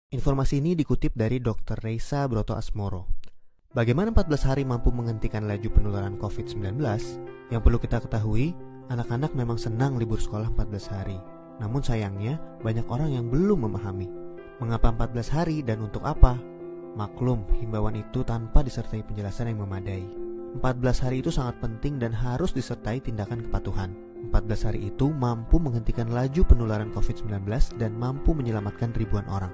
Informasi ini dikutip dari Dr. Reisa Broto Asmoro. Bagaimana 14 hari mampu menghentikan laju penularan COVID-19? Yang perlu kita ketahui, anak-anak memang senang libur sekolah 14 hari. Namun sayangnya, banyak orang yang belum memahami. Mengapa 14 hari dan untuk apa? Maklum, himbauan itu tanpa disertai penjelasan yang memadai. 14 hari itu sangat penting dan harus disertai tindakan kepatuhan. 14 hari itu mampu menghentikan laju penularan COVID-19 dan mampu menyelamatkan ribuan orang.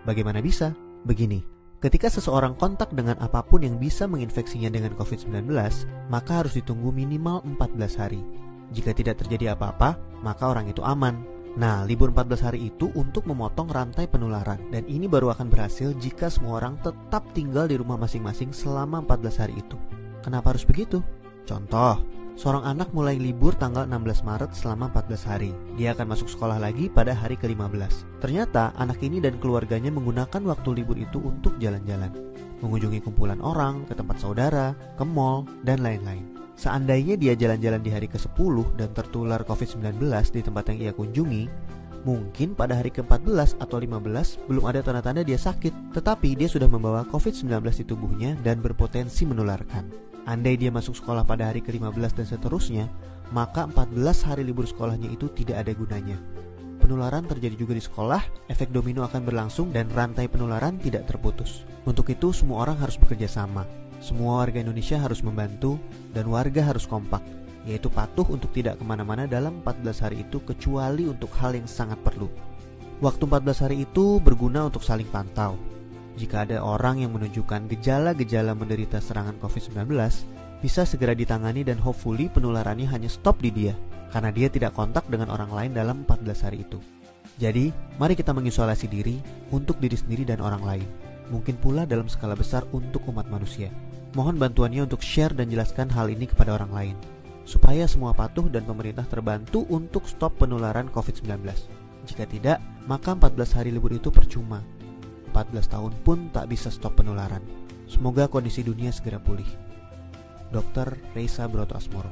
Bagaimana bisa? Begini, ketika seseorang kontak dengan apapun yang bisa menginfeksinya dengan COVID-19, maka harus ditunggu minimal 14 hari. Jika tidak terjadi apa-apa, maka orang itu aman. Nah, libur 14 hari itu untuk memotong rantai penularan, dan ini baru akan berhasil jika semua orang tetap tinggal di rumah masing-masing selama 14 hari itu. Kenapa harus begitu? Contoh, seorang anak mulai libur tanggal 16 Maret selama 14 hari. Dia akan masuk sekolah lagi pada hari ke-15. Ternyata anak ini dan keluarganya menggunakan waktu libur itu untuk jalan-jalan, mengunjungi kumpulan orang, ke tempat saudara, ke mall, dan lain-lain. Seandainya dia jalan-jalan di hari ke-10 dan tertular COVID-19 di tempat yang ia kunjungi, mungkin pada hari ke-14 atau 15 belum ada tanda-tanda dia sakit, tetapi dia sudah membawa COVID-19 di tubuhnya dan berpotensi menularkan. Andai dia masuk sekolah pada hari ke-15 dan seterusnya, maka 14 hari libur sekolahnya itu tidak ada gunanya. Penularan terjadi juga di sekolah, efek domino akan berlangsung dan rantai penularan tidak terputus. Untuk itu semua orang harus bekerja sama. Semua warga Indonesia harus membantu dan warga harus kompak, yaitu patuh untuk tidak kemana-mana dalam 14 hari itu kecuali untuk hal yang sangat perlu. Waktu 14 hari itu berguna untuk saling pantau. Jika ada orang yang menunjukkan gejala-gejala menderita serangan COVID-19, bisa segera ditangani dan hopefully penularannya hanya stop di dia, karena dia tidak kontak dengan orang lain dalam 14 hari itu. Jadi, mari kita mengisolasi diri untuk diri sendiri dan orang lain. Mungkin pula dalam skala besar untuk umat manusia. Mohon bantuannya untuk share dan jelaskan hal ini kepada orang lain, supaya semua patuh dan pemerintah terbantu untuk stop penularan COVID-19. Jika tidak, maka 14 hari libur itu percuma. 14 tahun pun tak bisa stop penularan. Semoga kondisi dunia segera pulih. Dr. Reisa Broto Asmoro.